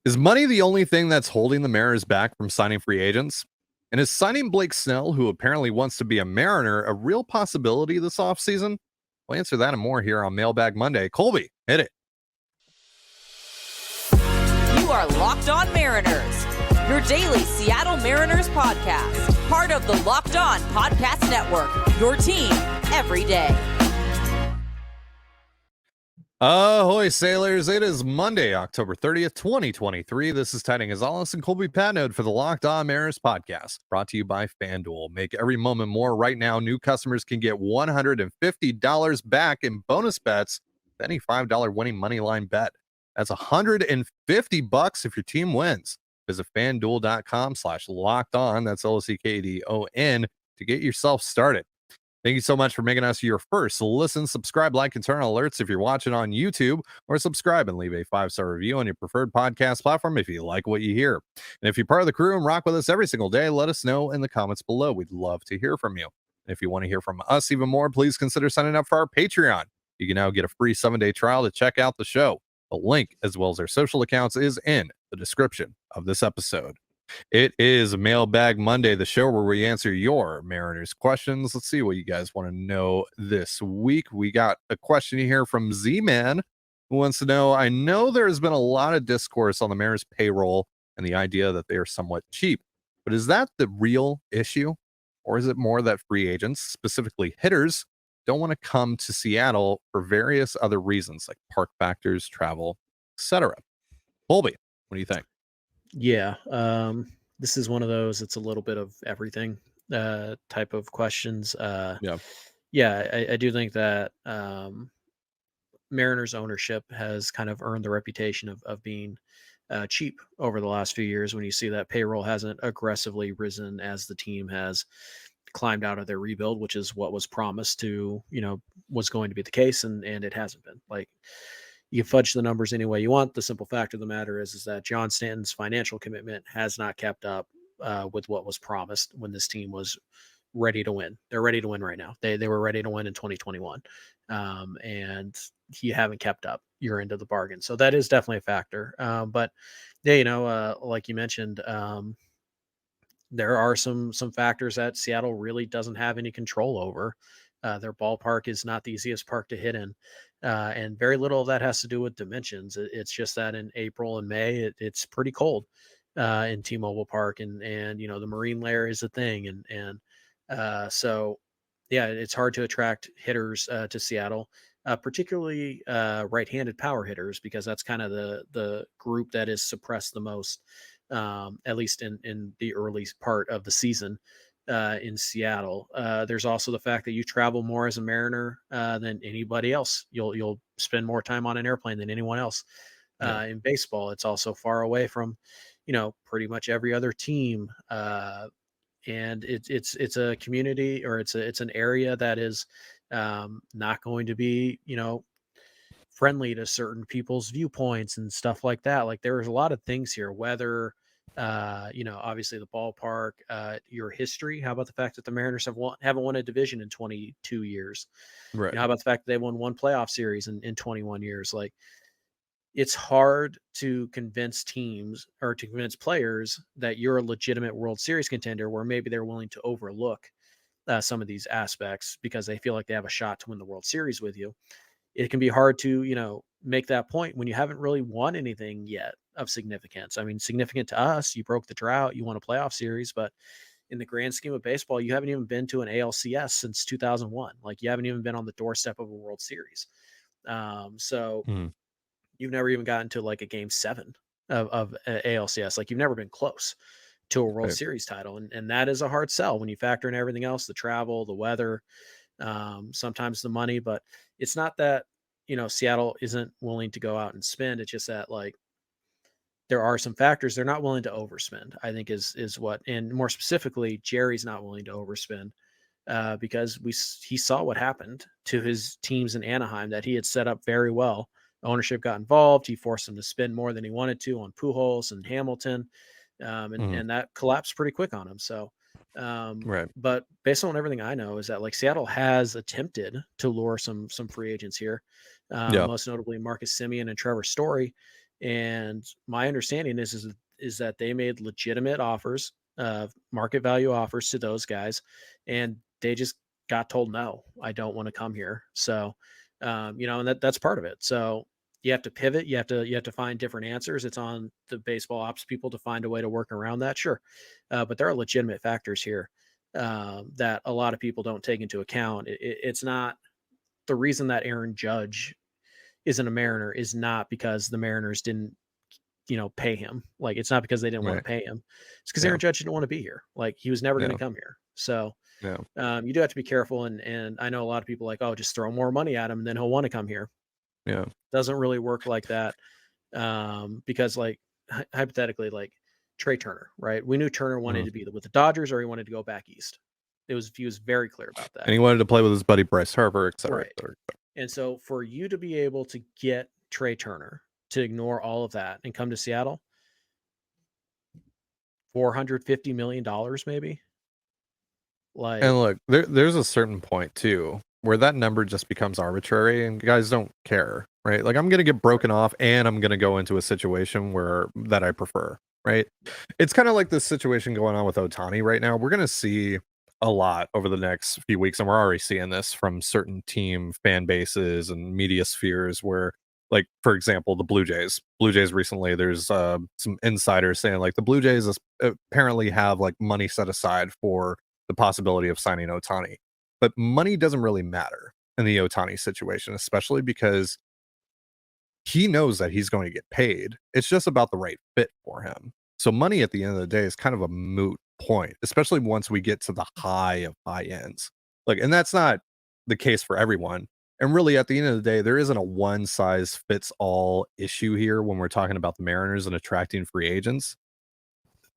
Is money the only thing that's holding the Mariners back from signing free agents? And is signing Blake Snell, who apparently wants to be a Mariner, a real possibility this offseason? We'll answer that and more here on Mailbag Monday. Colby, hit it. You are Locked On Mariners, your daily Seattle Mariners podcast. Part of the Locked On Podcast Network, your team every day. Ahoy, sailors. It is Monday, October 30th, 2023. This is Trident Gonzalez and Colby Patnode for the Locked On Mariners podcast, brought to you by FanDuel. Make every moment more. Right now, new customers can get $150 back in bonus bets with any $5 winning money line bet. That's $150 if your team wins. Visit FanDuel.com/locked on. That's LOCKEDON to get yourself started. Thank you so much for making us your first listen. Subscribe, like, and turn on alerts if you're watching on YouTube, or subscribe and leave a 5-star review on your preferred podcast platform if you like what you hear. And if you're part of the crew and rock with us every single day, let us know in the comments below. We'd love to hear from you. And if you want to hear from us even more, please consider signing up for our Patreon. You can now get a free 7-day trial to check out the show. The link, as well as our social accounts, is in the description of this episode. It is Mailbag Monday, the show where we answer your Mariners questions. Let's see what you guys want to know this week. We got a question here from Z-Man, who wants to know, I know there has been a lot of discourse on the Mariners payroll and the idea that they are somewhat cheap, but is that the real issue? Or is it more that free agents, specifically hitters, don't want to come to Seattle for various other reasons like park factors, travel, etc.? Colby, what do you think? Yeah, this is one of those, it's a little bit of everything type of questions. I do think that Mariners ownership has kind of earned the reputation of being cheap over the last few years when you see that payroll hasn't aggressively risen as the team has climbed out of their rebuild, which is what was promised to, was going to be the case, and it hasn't been. Like, you can fudge the numbers any way you want. The simple fact of the matter is that John Stanton's financial commitment has not kept up with what was promised when this team was ready to win. They're ready to win right now. They were ready to win in 2021. And you haven't kept up your end of the bargain. So that is definitely a factor. But yeah, like you mentioned, there are some factors that Seattle really doesn't have any control over. Their ballpark is not the easiest park to hit in. And very little of that has to do with dimensions. It's just that in April and May, it's pretty cold in T-Mobile Park, and the marine layer is a thing, so yeah, it's hard to attract hitters to Seattle, particularly right-handed power hitters, because that's kind of the group that is suppressed the most, at least in the early part of the season. In Seattle, there's also the fact that you travel more as a Mariner than anybody else. You'll spend more time on an airplane than anyone else. In baseball, it's also far away from, pretty much every other team, and it's a community, or it's an area that is not going to be friendly to certain people's viewpoints and stuff like that. Like, there's a lot of things here, whether obviously the ballpark, your history. How about the fact that the Mariners haven't won a division in 22 years? Right. How about the fact that they won one playoff series in 21 years? Like, it's hard to convince teams or to convince players that you're a legitimate World Series contender, where maybe they're willing to overlook some of these aspects because they feel like they have a shot to win the World Series with you. It can be hard to, make that point when you haven't really won anything yet of significance. I mean, significant to us, you broke the drought, you won a playoff series, but in the grand scheme of baseball, you haven't even been to an ALCS since 2001. Like, you haven't even been on the doorstep of a World Series. So you've never even gotten to like a game 7 of ALCS. Like, you've never been close to a World Series title. And that is a hard sell when you factor in everything else, the travel, the weather, sometimes the money. But it's not that, Seattle isn't willing to go out and spend. It's just that, like, there are some factors they're not willing to overspend, I think is what, and more specifically, Jerry's not willing to overspend because he saw what happened to his teams in Anaheim that he had set up very well. Ownership got involved. He forced them to spend more than he wanted to on Pujols and Hamilton. And that collapsed pretty quick on him. So, but based on everything I know is that, like, Seattle has attempted to lure some free agents here, most notably Marcus Semien and Trevor Story. And my understanding is that they made legitimate offers, market value offers to those guys, and they just got told, no, I don't want to come here. So, and that's part of it. So you have to pivot. You have to find different answers. It's on the baseball ops people to find a way to work around that. Sure. But there are legitimate factors here that a lot of people don't take into account. It's not the reason that Aaron Judge isn't a Mariner is not because the Mariners didn't, pay him. Like, it's not because they didn't want to pay him. It's because Aaron Judge didn't want to be here. Like, he was never going to come here. So you do have to be careful. And I know a lot of people like, oh, just throw more money at him and then he'll want to come here. Yeah. Doesn't really work like that. Because like hypothetically, like Trey Turner, right? We knew Turner wanted to be with the Dodgers or he wanted to go back east. He was very clear about that. And he wanted to play with his buddy Bryce Harper, et cetera, et cetera. And so for you to be able to get Trey Turner, to ignore all of that and come to Seattle, $450 million maybe. Like, and look, there's a certain point too where that number just becomes arbitrary and guys don't care, right? Like, I'm going to get broken off and I'm going to go into a situation that I prefer, right? It's kind of like this situation going on with Ohtani right now. We're going to see a lot over the next few weeks, and we're already seeing this from certain team fan bases and media spheres where, like, for example, the Blue Jays recently, there's some insiders saying like the Blue Jays apparently have like money set aside for the possibility of signing Ohtani. But money doesn't really matter in the Ohtani situation, especially because he knows that he's going to get paid. It's just about the right fit for him. So money at the end of the day is kind of a moot point, especially once we get to the high of high ends. Like, and that's not the case for everyone. And really, at the end of the day, there isn't a one size fits all issue here when we're talking about the Mariners and attracting free agents.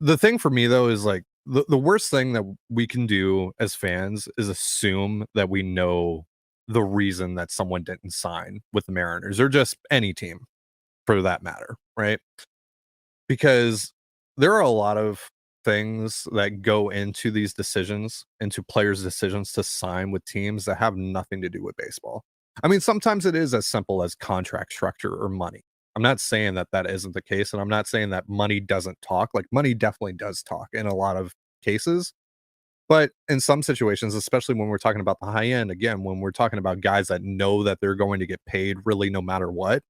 The thing for me, though, is like the worst thing that we can do as fans is assume that we know the reason that someone didn't sign with the Mariners or just any team for that matter, right? Because there are a lot of things that go into these decisions, into players' decisions to sign with teams that have nothing to do with baseball. I mean, sometimes it is as simple as contract structure or money. I'm not saying that that isn't the case, and I'm not saying that money doesn't talk. Like, money definitely does talk in a lot of cases. But in some situations, especially when we're talking about the high end, again, when we're talking about guys that know that they're going to get paid really no matter what,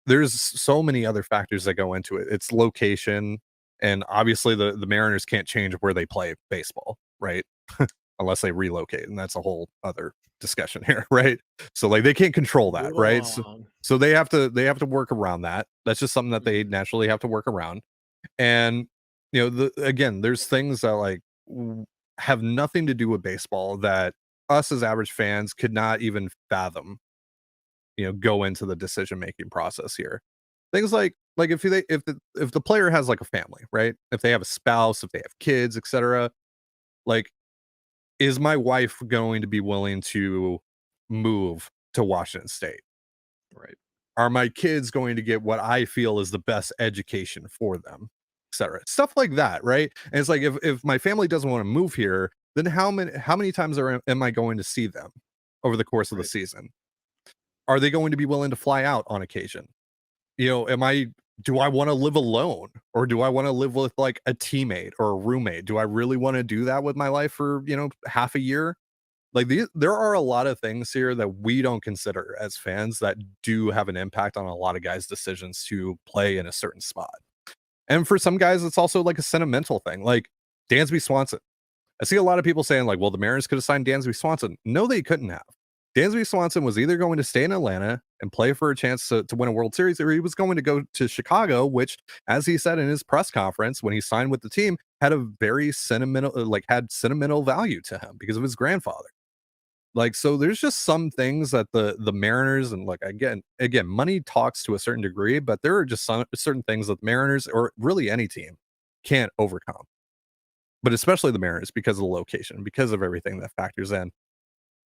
there's so many other factors that go into it. It's location, and obviously the Mariners can't change where they play baseball, right? Unless they relocate, and that's a whole other discussion here, right? So like they can't control that, right? So they have to work around that. That's just something that they naturally have to work around. And again, there's things that like have nothing to do with baseball that us as average fans could not even fathom, go into the decision making process here. Things like if the player has like a family, right? If they have a spouse, if they have kids, etc. Like, is my wife going to be willing to move to Washington State? Right. Are my kids going to get what I feel is the best education for them, etc. Stuff like that, right? And it's like if my family doesn't want to move here, then how many times am I going to see them over the course of the season? Are they going to be willing to fly out on occasion? Do I want to live alone, or do I want to live with like a teammate or a roommate? Do I really want to do that with my life for, half a year? Like, there are a lot of things here that we don't consider as fans that do have an impact on a lot of guys' decisions to play in a certain spot. And for some guys, it's also like a sentimental thing, like Dansby Swanson. I see a lot of people saying like, well, the Mariners could have signed Dansby Swanson. No, they couldn't have. Dansby Swanson was either going to stay in Atlanta and play for a chance to win a World Series, or he was going to go to Chicago, which, as he said in his press conference when he signed with the team, had a very sentimental value to him because of his grandfather. Like, so there's just some things that the Mariners, and like, again, money talks to a certain degree, but there are just certain things that the Mariners, or really any team, can't overcome. But especially the Mariners, because of the location, because of everything that factors in,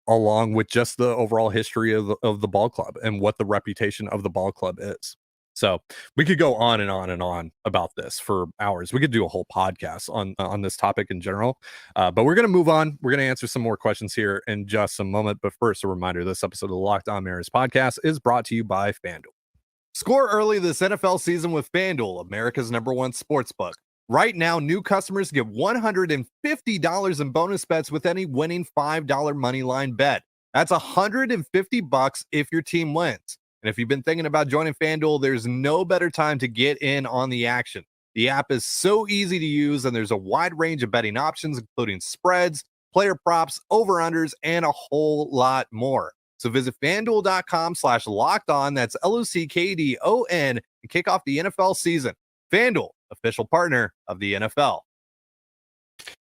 along with just the overall history of the ball club and what the reputation of the ball club is. So we could go on and on and on about this for hours. We could do a whole podcast on this topic in general, but we're going to move on. We're going to answer some more questions here in just a moment. But first, a reminder, this episode of the Locked On Mariners podcast is brought to you by FanDuel. Score early this NFL season with FanDuel, America's #1 sportsbook. Right now, new customers get $150 in bonus bets with any winning $5 money line bet. That's $150 if your team wins. And if you've been thinking about joining FanDuel, there's no better time to get in on the action. The app is so easy to use, and there's a wide range of betting options, including spreads, player props, over-unders, and a whole lot more. So visit FanDuel.com/lockedon, that's LOCKDON, and kick off the NFL season. FanDuel, official partner of the NFL.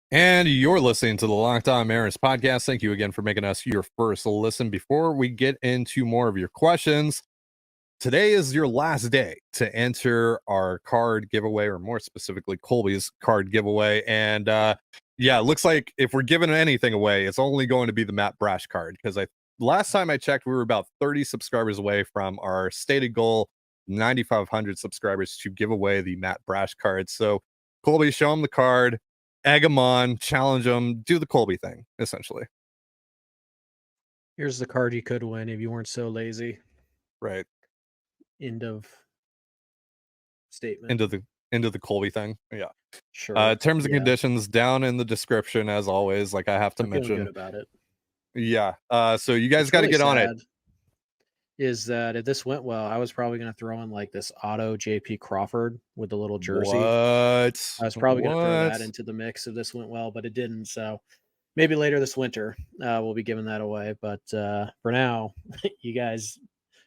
And you're listening to the Locked On Mariners podcast. Thank you again for making us your first listen. Before we get into more of your questions, today is your last day to enter our card giveaway, or more specifically, Colby's card giveaway. And it looks like if we're giving anything away, it's only going to be the Matt Brash card, because last time I checked, we were about 30 subscribers away from our stated goal, 9,500 subscribers, to give away the Matt Brash card. So Colby, show him the card, egg him on, challenge him, do the Colby thing, essentially. Here's the card you could win if you weren't so lazy. Right. End of statement. Into the Colby thing. Yeah. Sure. Terms and conditions down in the description, as always. Like I have to mention. Good about it. Yeah. So you guys got to get on it. Is that if this went well, I was probably going to throw in like this auto JP Crawford with the little jersey. What? I was probably going to throw that into the mix if this went well, but it didn't. So maybe later this winter, we'll be giving that away. But for now, you guys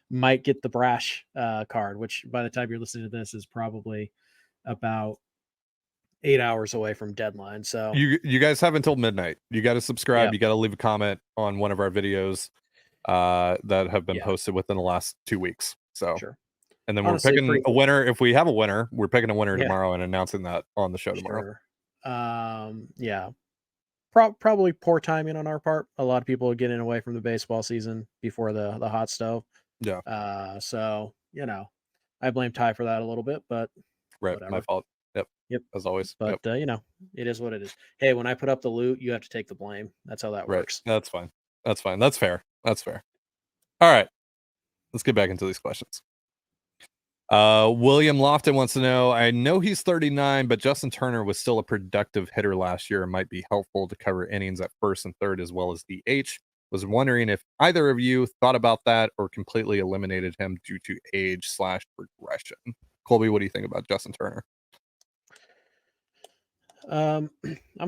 might get the Brash card, which by the time you're listening to this is probably about 8 hours away from deadline. So you guys have until midnight. You got to subscribe. Yep. You got to leave a comment on one of our videos that have been posted within the last 2 weeks. So sure. And then honestly, we're picking a winner. If we have a winner, we're picking a winner tomorrow and announcing that on the show tomorrow. Yeah. Probably poor timing on our part. A lot of people are getting away from the baseball season before the hot stove. Yeah. So, I blame Ty for that a little bit, but whatever. My fault. Yep. As always. But, it is what it is. Hey, when I put up the loot, you have to take the blame. That's how that works. That's fine. That's fair. All right. Let's get back into these questions. William Lofton wants to know, I know he's 39, but Justin Turner was still a productive hitter last year and might be helpful to cover innings at first and third as well as DH. Was wondering if either of you thought about that or completely eliminated him due to age/progression. Colby, what do you think about Justin Turner? I'm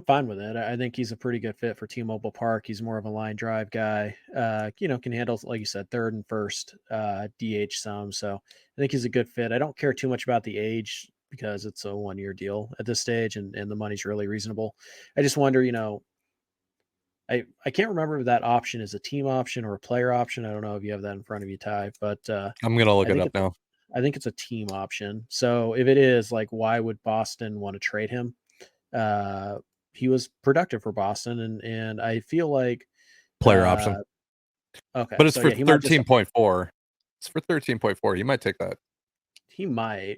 fine with it. I think he's a pretty good fit for T-Mobile Park. He's more of a line drive guy. Can handle, like you said, third and first, DH some. So I think he's a good fit. I don't care too much about the age because it's a 1-year deal at this stage, and the money's really reasonable. I just wonder, I can't remember if that option is a team option or a player option. I don't know if you have that in front of you, Ty, but I'm gonna look it up now. I think it's a team option. So if it is, like, why would Boston want to trade him? He was productive for Boston, and I feel like player option. Okay, but it's for 13.4. It's for 13.4. You might take that. He might,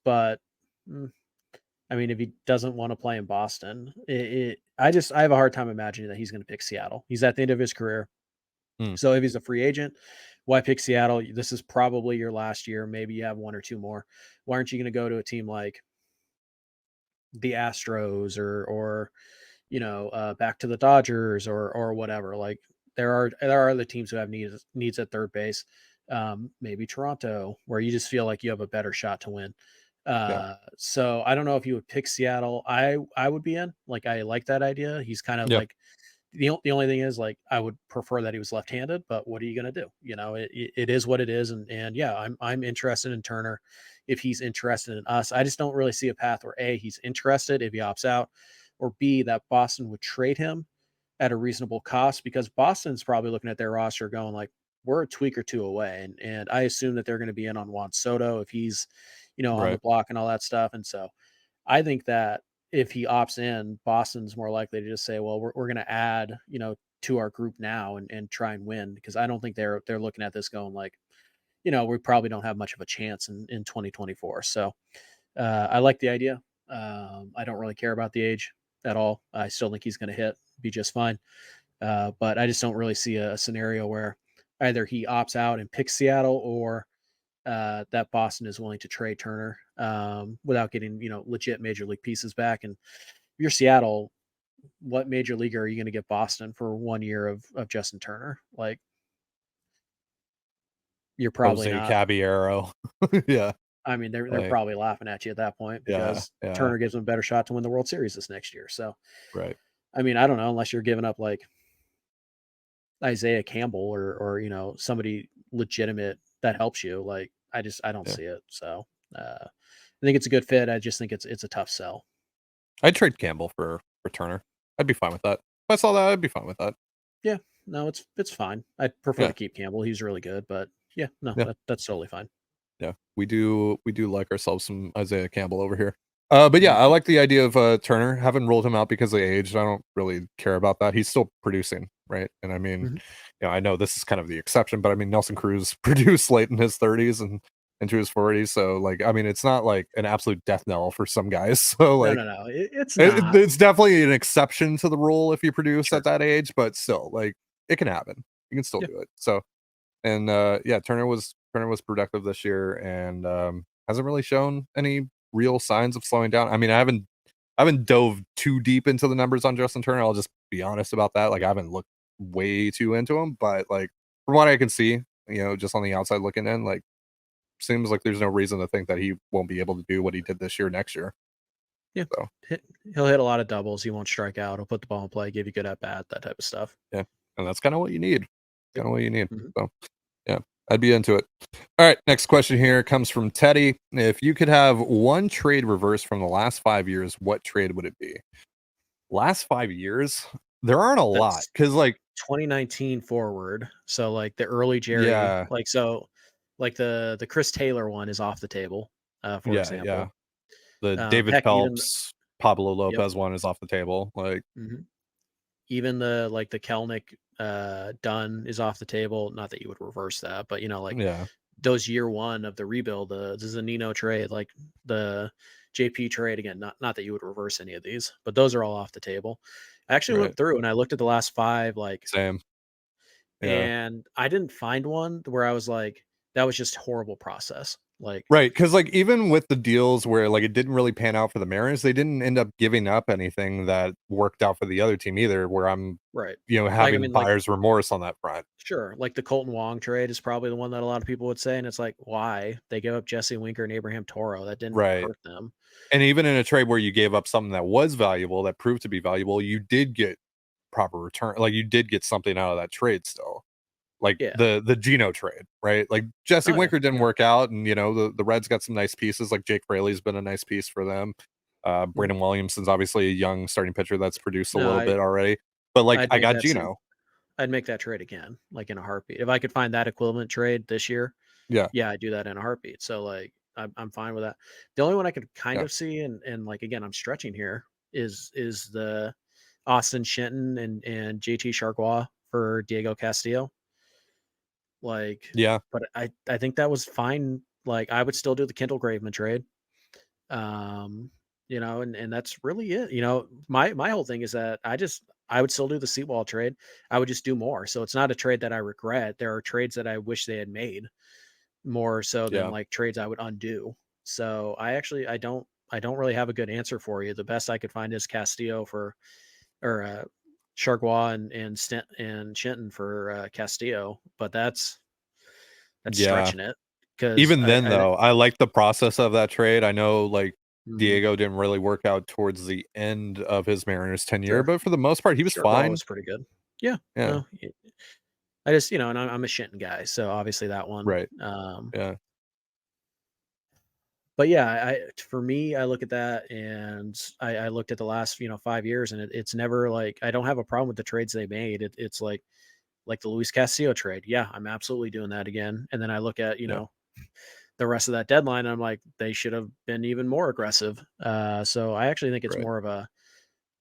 but I mean, if he doesn't want to play in Boston, I have a hard time imagining that he's going to pick Seattle. He's at the end of his career. So if he's a free agent, why pick Seattle? This is probably your last year. Maybe you have 1 or 2 more. Why aren't you going to go to a team like the Astros or back to the Dodgers or whatever? Like there are other teams who have needs at third base. Maybe Toronto, where you just feel like you have a better shot to win. So I don't know if you would pick Seattle. I would be in. Like, I like that idea. He's kind of like the only thing is, like, I would prefer that he was left-handed, but what are you going to do? It is what it is. And yeah, I'm interested in Turner if he's interested in us. I just don't really see a path where A, he's interested if he opts out, or B, that Boston would trade him at a reasonable cost, because Boston's probably looking at their roster going like, we're a tweak or 2 away. And I assume that they're going to be in on Juan Soto if he's, on the block and all that stuff. And so I think that if he opts in, Boston's more likely to just say, well, we're going to add, to our group now and try and win, because I don't think they're looking at this going like, we probably don't have much of a chance in 2024. So I like the idea. I don't really care about the age at all. I still think he's going to be just fine. But I just don't really see a scenario where either he opts out and picks Seattle, or that Boston is willing to trade Turner without getting legit major league pieces back. And if you're Seattle, what major leaguer are you going to get Boston for 1 year of Justin Turner? Like, you're probably Jose not. Caballero. Yeah. I mean, they're Like, probably laughing at you at that point yeah. because Yeah. Turner gives them a better shot to win the World Series this next year. So, Right. I mean, I don't know, unless you're giving up like Isaiah Campbell or somebody legitimate that helps you. Like, I don't Yeah. see it. So, I think it's a good fit. I just think it's a tough sell. I'd trade Campbell for Turner. I'd be fine with that. If I saw that, I'd be fine with that. Yeah, no, it's fine. I'd prefer Yeah. to keep Campbell. He's really good, but yeah, no, Yeah. that's totally fine. Yeah. We do like ourselves some Isaiah Campbell over here. But yeah, I Mhm. like the idea of Turner. Haven't ruled him out because of age. I don't really care about that. He's still producing, right? And I mean, Mhm. I know this is kind of the exception, but I mean, Nelson Cruz produced late in his 30s and into his 40s. So like, I mean, it's not like an absolute death knell for some guys. So No, like, no, no. It's not. it's definitely an exception to the rule if you produce at Sure. that age, but still, like, it can happen. You can still Yeah. do it. So, and yeah, Turner was productive this year and hasn't really shown any real signs of slowing down. I mean, I haven't dove too deep into the numbers on Justin Turner. I'll just be honest about that. Like, I haven't looked way too into him, but like from what I can see, just on the outside looking in, like, seems like there's no reason to think that he won't be able to do what he did this year next year. Yeah. So He'll hit a lot of doubles. He won't strike out. He'll put the ball in play, give you good at bat, that type of stuff. yeah, and that's kind of what you need. Yep. Kind of what you need. Mhm. So yeah, I'd be into it. All right, next question here comes from Teddy. If you could have one trade reverse from the last 5 years, what trade would it be? Last 5 years, there aren't a lot That's because, like, 2019 forward. So like the early Jerry, yeah, like the Chris Taylor one is off the table, for yeah, example. the David Heck, even Phelps, Pablo yep. Lopez one is off the table. Like, Mhm. Even the Kelnick Dunn is off the table. Not that you would reverse that, but like yeah, those year one of the rebuild, the Zanino trade, like the JP trade again. Not that you would reverse any of these, but those are all off the table. I actually right, went through and I looked at the last five, like, same, yeah. and I didn't find one where I was like, that was just horrible process. Like, Right, because like even with the deals where like it didn't really pan out for the Mariners, they didn't end up giving up anything that worked out for the other team either. Where I'm, right. Like, I having mean, like, buyer's remorse on that front. sure, like the Colton Wong trade is probably the one that a lot of people would say. And it's like, why? They gave up Jesse Winker and Abraham Toro. That didn't Right, hurt them. and even in a trade where you gave up something that was valuable, that proved to be valuable, you did get proper return. Like you did get something out of that trade still. Like Yeah. the Geno trade, right? Like Jesse Oh, yeah. Winker didn't Yeah. work out, and the Reds got some nice pieces. Like Jake Fraley's been a nice piece for them. Mhm. Brandon Williamson's obviously a young starting pitcher that's produced a No, little bit already. But like I'd I make got that Geno. I'd make that trade again, like in a heartbeat. If I could find that equivalent trade this year, Yeah, yeah, I'd do that in a heartbeat. So like I'm fine with that. The only one I could kind yeah, of see, and like again, I'm stretching here, is the Austin Shenton and JT Chargois for Diego Castillo. Like, yeah, but I think that was fine. Like, I would still do the Kendall Graveman trade. Um, and that's really it. My whole thing is that I would still do the Seawall trade. I would just do more. So it's not a trade that I regret. There are trades that I wish they had made more so than yeah, like trades I would undo. So I don't really have a good answer for you. The best I could find is Castillo for or Chargois and Shenton for Castillo, but that's yeah. stretching it because Even then, I think though, I like the process of that trade. I know like mhm, Diego didn't really work out towards the end of his Mariners tenure, sure. but for the most part, he was Chargois fine. was pretty good. Yeah, Yeah, no, I just and I'm a Shenton guy, so obviously that one. right. Yeah, But yeah, for me, I look at that and I looked at the last 5 years, and it's never like I don't have a problem with the trades they made. It's like the Luis Castillo trade. Yeah, I'm absolutely doing that again. And then I look at yeah, the rest of that deadline. I'm like, they should have been even more aggressive. So I actually think right.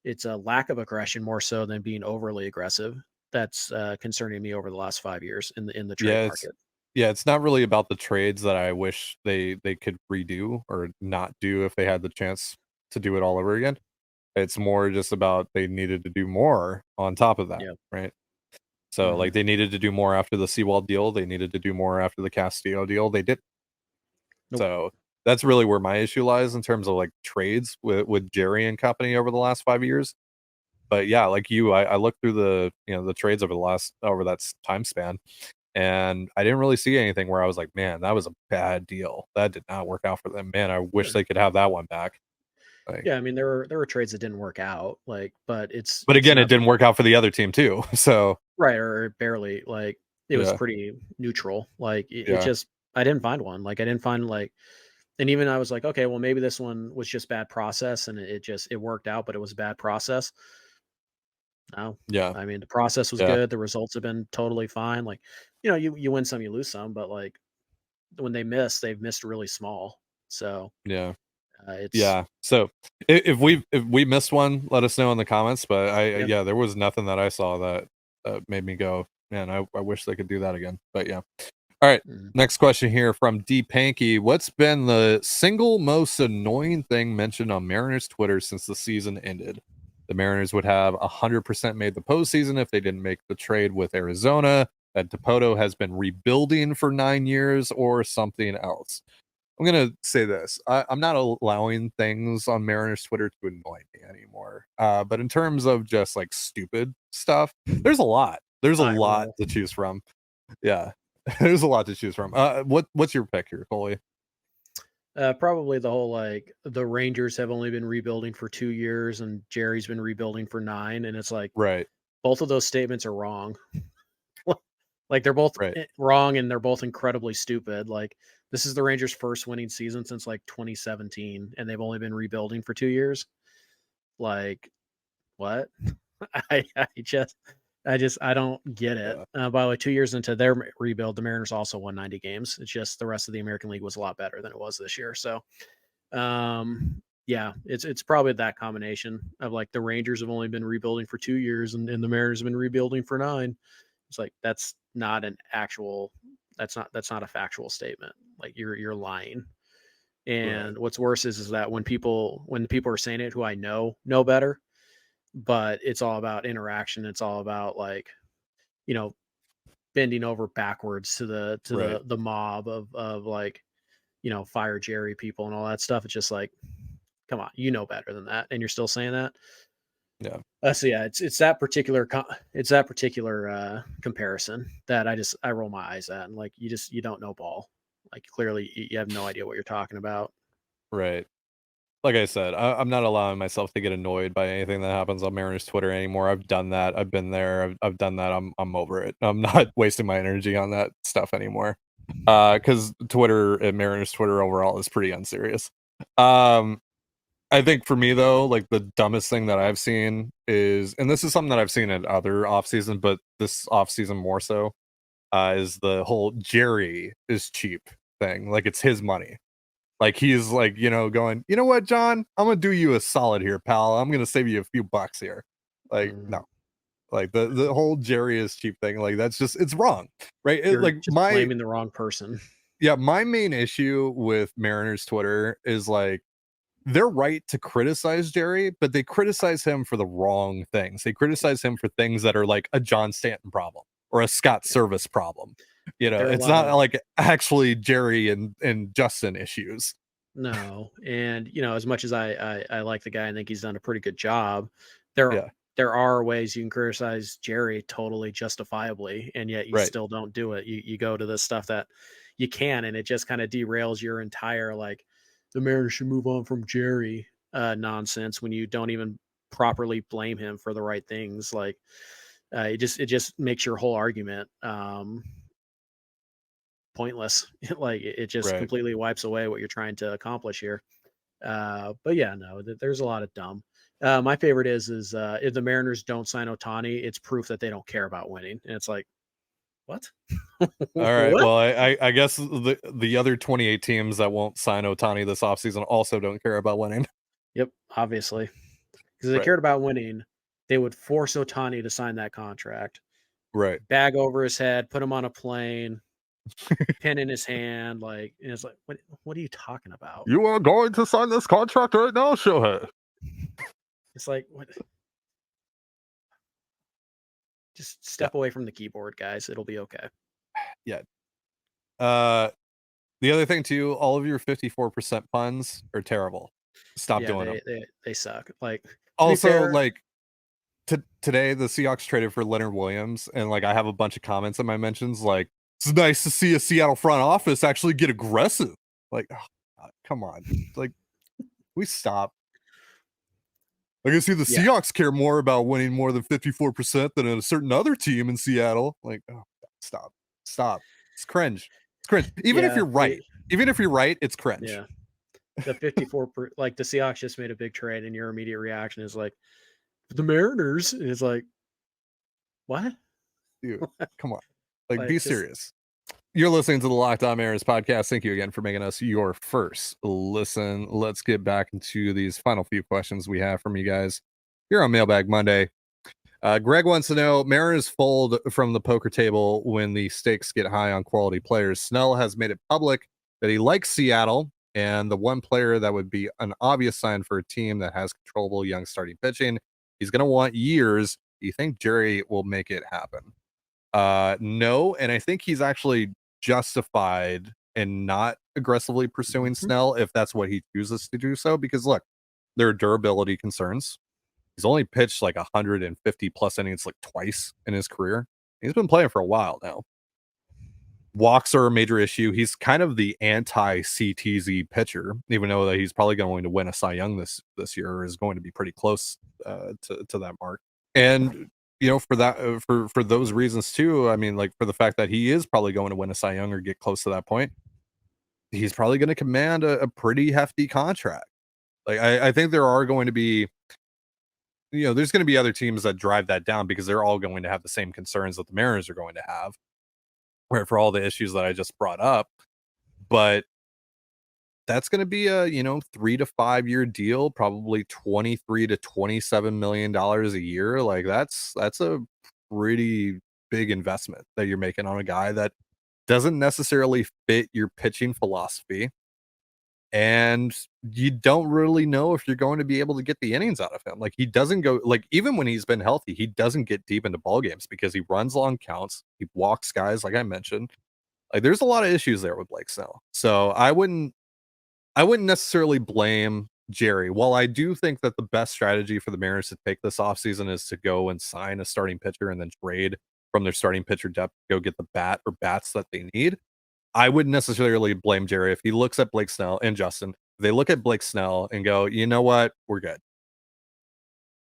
it's a lack of aggression more so than being overly aggressive. That's concerning me over the last 5 years in the trade Yeah, market. it's not really about the trades that I wish they could redo or not do if they had the chance to do it all over again. It's more just about they needed to do more on top of that, Yeah. right? So Hmm. like they needed to do more after the Seawall deal. They needed to do more after the Castillo deal. They did. Nope. So that's really where my issue lies in terms of like trades with Jerry and company over the last 5 years. But yeah, like I looked through the trades over that time span, and I didn't really see anything where I was like, man, that was a bad deal. That did not work out for them. Man, I wish Yeah. they could have that one back. Like, Yeah, I mean there were trades that didn't work out, like, but but it's again, it not didn't work out for the other team too. So right or barely. Like it was yeah, pretty neutral. Like it yeah, just I didn't find one. Like I didn't find like and even I was like, okay, well maybe this one was just bad process and it worked out, but it was a bad process. No. yeah, I mean the process was yeah, good. The results have been totally fine. Like, you win some, you lose some, but like when they've missed really small. So yeah. it's Yeah. So if we missed one, let us know in the comments. But yeah. yeah, there was nothing that I saw that made me go, man, I wish they could do that again. But yeah. All right. Mhm. Next question here from D Panky. What's been the single most annoying thing mentioned on Mariners Twitter since the season ended? The Mariners would have 100% made the postseason if they didn't make the trade with Arizona. That Dipoto has been rebuilding for 9 years, or something else. I'm gonna say this. I'm not allowing things on Mariners Twitter to annoy me anymore. But in terms of just like stupid stuff, there's a lot. There's a Eye lot roll. to choose from. Yeah, there's a lot to choose from. What's your pick here, Coley? Probably the whole like the Rangers have only been rebuilding for 2 years and Jerry's been rebuilding for 9, and it's like Right, both of those statements are wrong. Like they're both right, wrong and they're both incredibly stupid. Like this is the Rangers' first winning season since like 2017, and they've only been rebuilding for 2 years. Like what? I don't get it. yeah, By the way, 2 years into their rebuild, the Mariners also won 90 games. It's just the rest of the American League was a lot better than it was this year. So yeah, it's probably that combination of like the Rangers have only been rebuilding for 2 years and the Mariners have been rebuilding for 9. It's like that's not a factual statement. Like you're lying. right, And what's worse is that when the people are saying it who I know better, but it's all about interaction. It's all about like, you know, bending over backwards to right. the mob of like, fire Jerry people and all that stuff. It's just like, come on, you know better than that, and you're still saying that. Yeah, So yeah, it's that particular comparison that I roll my eyes at, and like you don't know ball, like clearly you have no idea what you're talking about. right. Like I said, I'm not allowing myself to get annoyed by anything that happens on Mariners Twitter anymore. I've done that. I've been there. I've done that. I'm over it. I'm not wasting my energy on that stuff anymore. Because Twitter and Mariners Twitter overall is pretty unserious. Um, I think for me though, like the dumbest thing that I've seen is, and this is something that I've seen in other off season, but this off season more so, is the whole Jerry is cheap thing. Like it's his money. Like he's like, going, you know what, John? I'm gonna do you a solid here, pal. I'm gonna save you a few bucks here. Like, Mm, no. Like the whole Jerry is cheap thing, like that's just it's wrong. Right. you're Like just blaming the wrong person. my main issue with Mariners Twitter is like they're right to criticize Jerry, but they criticize him for the wrong things. They criticize him for things that are like a John Stanton problem or a Scott Service problem. There are a It's lot not of like actually Jerry and Justin issues. no, and as much as I like the guy, I think he's done a pretty good job. There Yeah. there are ways you can criticize Jerry totally justifiably, and yet you Right. still don't do it. You go to the stuff that you can, and it just kind of derails your entire like the Mariners should move on from Jerry nonsense when you don't even properly blame him for the right things. Like it just makes your whole argument pointless. Like it just Right. completely wipes away what you're trying to accomplish here. But yeah, no, there's a lot of dumb. My favorite is if the Mariners don't sign Otani, it's proof that they don't care about winning. And it's like, what? All right. What? Well, I guess the other 28 teams that won't sign Otani this offseason also don't care about winning. Yep, obviously. Because if they Right. cared about winning, they would force Otani to sign that contract. Right. Bag over his head, put him on a plane, pen in his hand, like, and it's like, what are you talking about? You are going to sign this contract right now, Shohei. It's like, what? Just Yeah. step away from the keyboard, guys. It'll be okay. Yeah. Uh The other thing too, all of your 54% puns are terrible. Stop doing them. They suck. Like, to be Also, fair, like today, the Seahawks traded for Leonard Williams, and like I have a bunch of comments in my mentions like, "It's nice to see a Seattle front office actually get aggressive." Like, oh, God, come on, like we stop. Like I see the yeah, Seahawks care more about winning more than 54% than a certain other team in Seattle. Like, oh, God, stop. It's cringe. It's cringe. Even if yeah, you're right, it's cringe. yeah. The 54 like the Seahawks just made a big trade, and your immediate reaction is like the Mariners. And it's like, what? Dude, come on. Like, be Like, just serious. You're listening to the Locked On Mariners podcast. Thank you again for making us your first listen. Let's get back into these final few questions we have from you guys here on Mailbag Monday. Greg wants to know, Mariners fold from the poker table when the stakes get high on quality players. Snell has made it public that he likes Seattle, and the one player that would be an obvious sign for a team that has controllable young starting pitching, he's going to want years. Do you think Jerry will make it happen? No, and I think he's actually justified in not aggressively pursuing Mhm. Snell if that's what he chooses to do so, because look, there are durability concerns. He's only pitched like 150 plus innings like twice in his career. He's been playing for a while now. Walks are a major issue. He's kind of the anti CTZ pitcher, even though that he's probably going to win a Cy Young this year, or is going to be pretty close to that mark. And for that, for those reasons too, I mean, like for the fact that he is probably going to win a Cy Young or get close to that point, he's probably going to command a pretty hefty contract. Like I think there are going to be, there's going to be other teams that drive that down because they're all going to have the same concerns that the Mariners are going to have, right? For all the issues that I just brought up, but that's going to be a 3 to 5 year deal, probably 23 to 27 million dollars a year. Like that's a pretty big investment that you're making on a guy that doesn't necessarily fit your pitching philosophy, and you don't really know if you're going to be able to get the innings out of him. Like he doesn't go, like even when he's been healthy, he doesn't get deep into ball games because he runs long counts, he walks guys, like I mentioned. Like there's a lot of issues there with Blake Snell. So I wouldn't necessarily blame Jerry. While I do think that the best strategy for the Mariners to take this offseason is to go and sign a starting pitcher and then trade from their starting pitcher depth, go get the bat or bats that they need, I wouldn't necessarily blame Jerry if he looks at Blake Snell and Justin. They look at Blake Snell and go, you know what, we're good.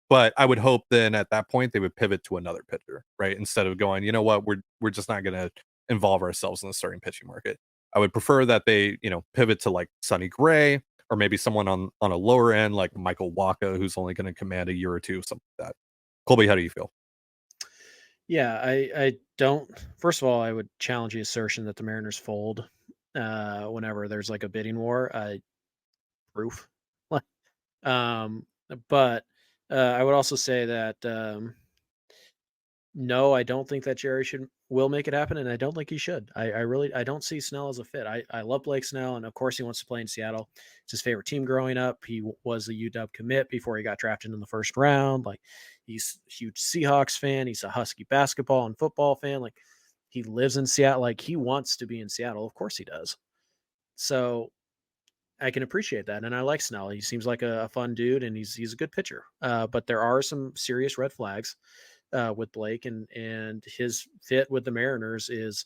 But I would hope then at that point they would pivot to another pitcher, right? Instead of going, you know what, we're just not going to involve ourselves in the starting pitching market. I would prefer that they, pivot to like Sonny Gray or maybe someone on a lower end like Michael Waka, who's only going to command a year or two, something like that. Colby, how do you feel? Yeah, I don't. First of all, I would challenge the assertion that the Mariners fold whenever there's like a bidding war. Proof. um, but I would also say that no, I don't think that Jerry will make it happen, and I don't think he should. I really I don't see Snell as a fit. I love Blake Snell, and of course he wants to play in Seattle. It's his favorite team growing up. He was a UW commit before he got drafted in the first round. Like he's a huge Seahawks fan. He's a Husky basketball and football fan. Like he lives in Seattle. Like he wants to be in Seattle. Of course he does. So I can appreciate that, and I like Snell. He seems like a fun dude, and he's a good pitcher. But there are some serious red flags with Blake, and his fit with the Mariners is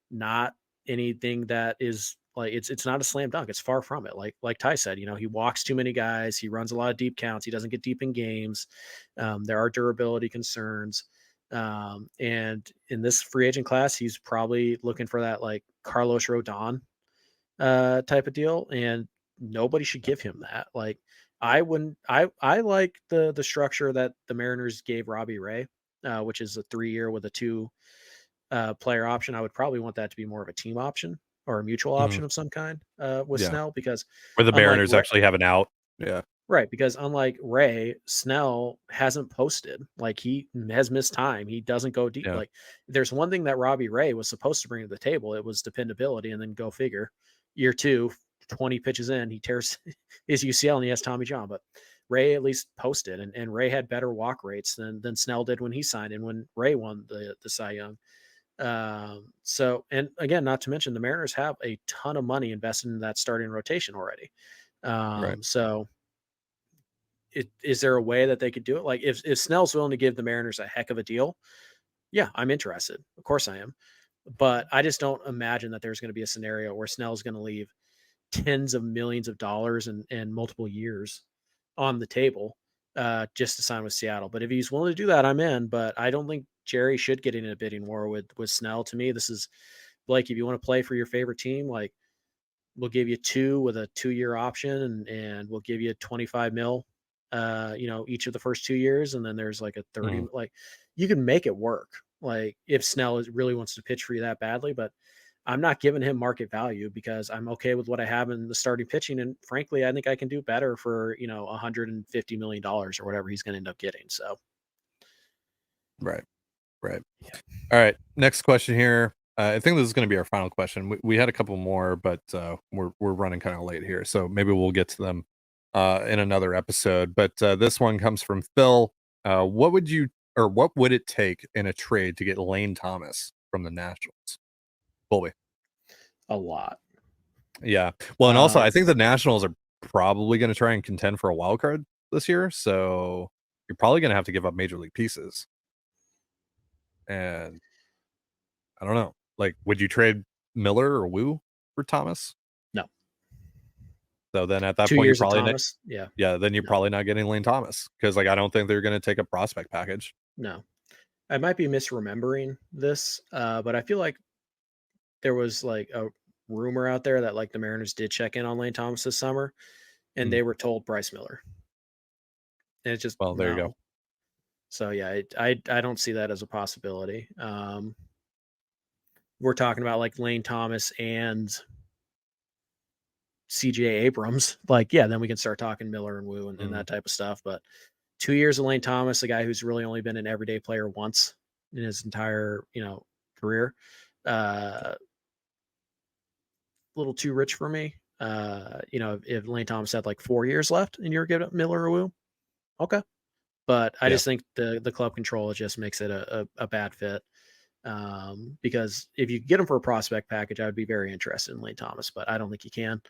not anything that is like it's not a slam dunk. It's far from it. Like Ty said, he walks too many guys. He runs a lot of deep counts. He doesn't get deep in games. There are durability concerns. And in this free agent class, he's probably looking for that like Carlos Rodon type of deal, and nobody should give him that. Like I wouldn't. I like the structure that the Mariners gave Robbie Ray, which is a 3-year with a 2 player option. I would probably want that to be more of a team option or a mutual Mhm. option of some kind with Yeah. Snell, because Where the unlike Mariners actually have an out. Yeah. right, because unlike Ray, Snell hasn't posted. Like he has missed time. He doesn't go deep. Yeah. Like there's one thing that Robbie Ray was supposed to bring to the table. It was dependability, and then go figure. Year 2, 20 pitches in, he tears his UCL and he has Tommy John. But Ray at least posted, and Ray had better walk rates than Snell did when he signed and when Ray won the Cy Young. So, and again, not to mention the Mariners have a ton of money invested in that starting rotation already. Right. So is there a way that they could do it? Like if Snell's willing to give the Mariners a heck of a deal, yeah, I'm interested. Of course I am. But I just don't imagine that there's going to be a scenario where Snell's going to leave tens of millions of dollars and multiple years on the table just to sign with Seattle. But if he's willing to do that, I'm in. But I don't think Jerry should get in a bidding war with Snell. To me, this is Blake. If you want to play for your favorite team, like we'll give you 2 with a 2-year option, and we'll give you 25 mil. Each of the first 2 years, and then there's like a 30. Like you can make it work. Like if Snell really wants to pitch for you that badly, but I'm not giving him market value because I'm okay with what I have in the starting pitching. And frankly, I think I can do better for, $150 million or whatever he's going to end up getting. So, Right. All right. Next question here. I think this is going to be our final question. We had a couple more, but we're running kind of late here, so maybe we'll get to them in another episode. But this one comes from Phil. What would it take in a trade to get Lane Thomas from the Nationals? Colby. A lot. Yeah. Well, and also I think the Nationals are probably going to try and contend for a wild card this year, so you're probably going to have to give up major league pieces. And I don't know. Like, would you trade Miller or Wu for Thomas? No. So then at that 2 point, years you're probably of Thomas, then you're probably not getting Lane Thomas because I don't think they're going to take a prospect package. No. I might be misremembering this, but I feel like there was like a rumor out there that like the Mariners did check in on Lane Thomas this summer, and they were told Bryce Miller. And it's just there you go. So yeah, I don't see that as a possibility. We're talking about like Lane Thomas and CJ Abrams. Like, yeah, then we can start talking Miller and Wu and that type of stuff. But 2 years of Lane Thomas, a guy who's really only been an everyday player once in his entire, career. A little too rich for me. If Lane Thomas had like 4 years left and you're giving up Miller or Wu, okay. But I just think the club control just makes it a bad fit. Because if you get him for a prospect package, I would be very interested in Lane Thomas, but I don't think you can.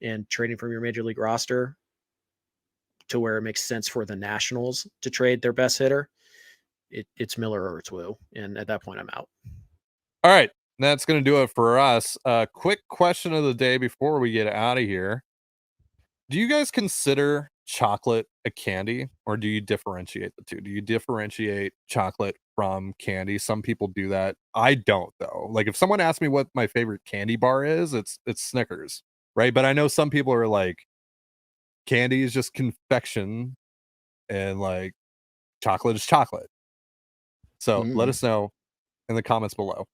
And trading from your major league roster to where it makes sense for the Nationals to trade their best hitter, it's Miller or it's Wu. And at that point, I'm out. All right. That's going to do it for us. Quick question of the day before we get out of here. Do you guys consider chocolate a candy, or do you differentiate the two? Do you differentiate chocolate from candy? Some people do that. I don't, though. Like if someone asks me what my favorite candy bar is, it's Snickers, right? But I know some people are like, candy is just confection and like chocolate is chocolate. So let us know in the comments below.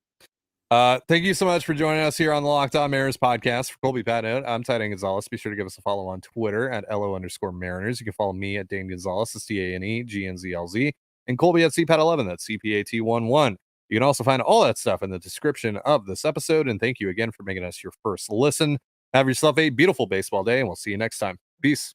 Thank you so much for joining us here on the Locked On Mariners podcast. For Colby Patnode, I'm Trident Gonzalez. Be sure to give us a follow on Twitter at @LO_Mariners. You can follow me at Dane Gonzalez, that's DANEGNZLZ, and Colby at CPAT11, that's CPAT11. You can also find all that stuff in the description of this episode. And thank you again for making us your first listen. Have yourself a beautiful baseball day, and we'll see you next time. Peace.